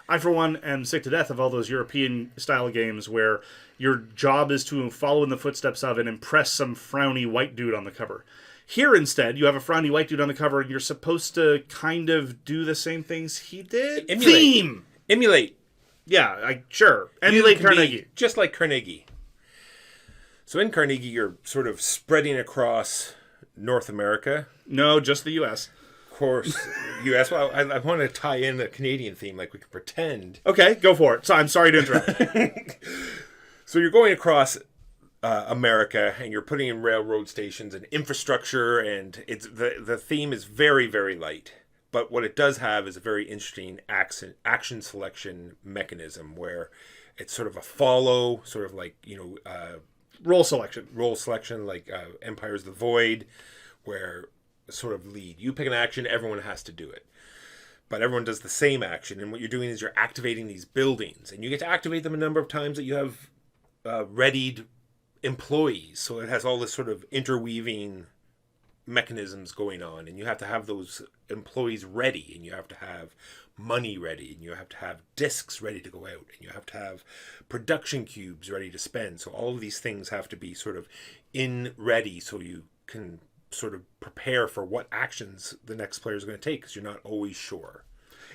I, for one, am sick to death of all those European-style games where your job is to follow in the footsteps of and impress some frowny white dude on the cover. Here, instead, you have a frowny white dude on the cover, and you're supposed to kind of do the same things he did. Emulate. Theme! Emulate. Yeah, sure. Emulate Carnegie. Just like Carnegie. So in Carnegie, you're sort of spreading across North America. No, just the U.S. Of course, U.S. Well, I want to tie in a Canadian theme, like we could pretend. Okay, go for it. So I'm sorry to interrupt. So you're going across America, and you're putting in railroad stations and infrastructure, and it's the theme is very, very light. But what it does have is a very interesting action selection mechanism where it's sort of a follow, sort of like, Role selection. Like Empires of the Void, where sort of lead. You pick an action, everyone has to do it. But everyone does the same action, and what you're doing is you're activating these buildings, and you get to activate them a number of times that you have readied employees. So it has all this sort of interweaving mechanisms going on, and you have to have those employees ready, and you have to have money ready, and you have to have discs ready to go out, and you have to have production cubes ready to spend. So all of these things have to be sort of in ready, so you can sort of prepare for what actions the next player is going to take, because you're not always sure.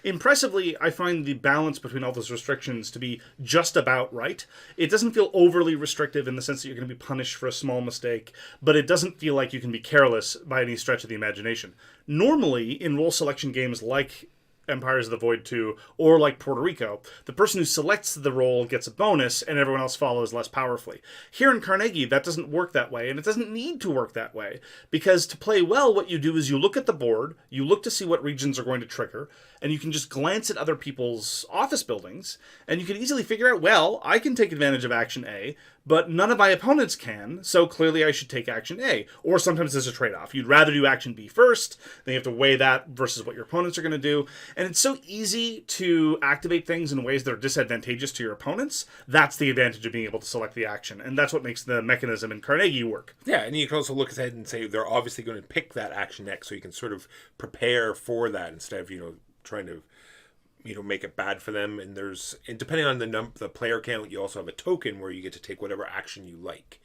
Impressively, I find the balance between all those restrictions to be just about right. It doesn't feel overly restrictive in the sense that you're going to be punished for a small mistake, but it doesn't feel like you can be careless by any stretch of the imagination. Normally, in role selection games like Empires of the Void 2, or like Puerto Rico, the person who selects the role gets a bonus and everyone else follows less powerfully. Here in Carnegie, that doesn't work that way, and it doesn't need to work that way, because to play well, what you do is you look at the board, you look to see what regions are going to trigger, and you can just glance at other people's office buildings, and you can easily figure out, well, I can take advantage of action A, but none of my opponents can, so clearly I should take action A. Or sometimes there's a trade-off. You'd rather do action B first, then you have to weigh that versus what your opponents are going to do. And it's so easy to activate things in ways that are disadvantageous to your opponents. That's the advantage of being able to select the action. And that's what makes the mechanism in Carnegie work. Yeah, and you can also look ahead and say they're obviously going to pick that action next, so you can sort of prepare for that instead of, trying to make it bad for them. And depending on the player count, you also have a token where you get to take whatever action you like.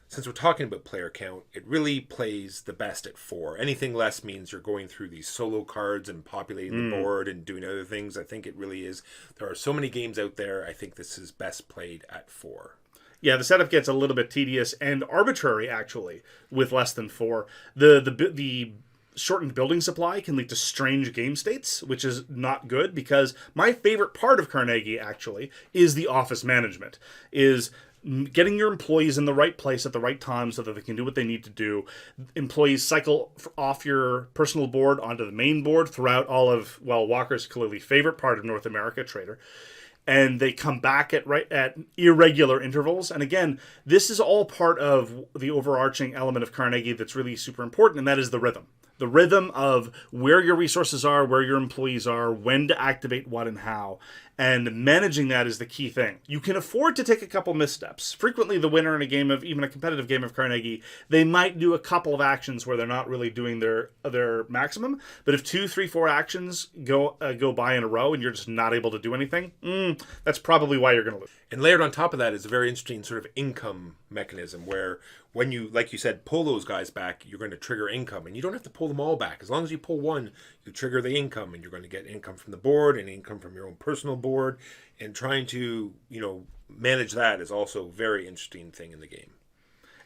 Since we're talking about player count, it really plays the best at 4. Anything less means you're going through these solo cards and populating the board and doing other things. I think it really is. There are so many games out there. I think this is best played at 4. Yeah, the setup gets a little bit tedious and arbitrary, actually, with less than 4. The shortened building supply can lead to strange game states, which is not good, because my favorite part of Carnegie, actually, is the office management, is getting your employees in the right place at the right time so that they can do what they need to do. Employees cycle off your personal board onto the main board throughout all of, Walker's clearly favorite part of North America, Trader. And they come back at irregular intervals. And again, this is all part of the overarching element of Carnegie that's really super important, and that is the rhythm. The rhythm of where your resources are, where your employees are, when to activate what and how. And managing that is the key thing. You can afford to take a couple missteps. Frequently, the winner in a game of, even a competitive game of Carnegie, they might do a couple of actions where they're not really doing their maximum. But if 2, 3, 4 actions go by in a row and you're just not able to do anything, that's probably why you're going to lose. And layered on top of that is a very interesting sort of income mechanism where when you, like you said, pull those guys back, you're going to trigger income. And you don't have to pull them all back. As long as you pull one, you trigger the income, and you're going to get income from the board and income from your own personal board. And trying to, manage that is also a very interesting thing in the game.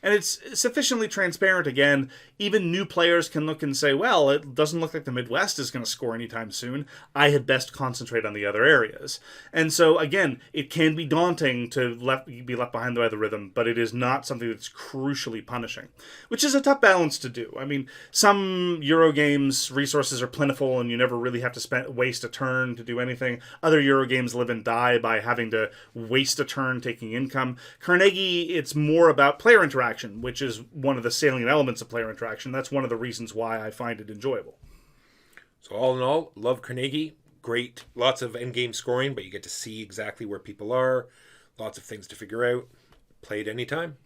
And it's sufficiently transparent, again. Even new players can look and say, well, it doesn't look like the Midwest is going to score anytime soon. I had best concentrate on the other areas. And so, again, it can be daunting to be left behind by the rhythm, but it is not something that's crucially punishing, which is a tough balance to do. I mean, some Euro games, resources are plentiful, and you never really have to waste a turn to do anything. Other Euro games live and die by having to waste a turn taking income. Carnegie, it's more about player interaction, which is one of the salient elements of player interaction. That's one of the reasons why I find it enjoyable. So all in all, love Carnegie. Great. Lots of endgame scoring, but you get to see exactly where people are. Lots of things to figure out. Play it anytime.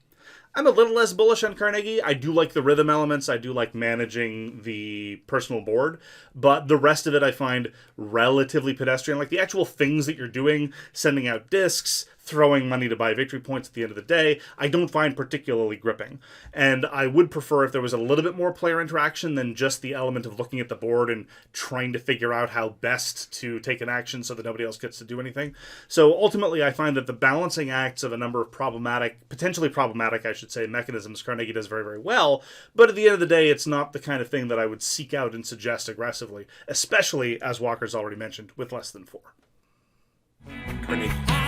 I'm a little less bullish on Carnegie. I do like the rhythm elements. I do like managing the personal board. But the rest of it I find relatively pedestrian. Like the actual things that you're doing, sending out discs, throwing money to buy victory points at the end of the day, I don't find particularly gripping. And I would prefer if there was a little bit more player interaction than just the element of looking at the board and trying to figure out how best to take an action so that nobody else gets to do anything. So ultimately, I find that the balancing acts of a number of potentially problematic, I should say, mechanisms Carnegie does very, very well. But at the end of the day, it's not the kind of thing that I would seek out and suggest aggressively, especially, as Walker's already mentioned, with less than 4. Carnegie.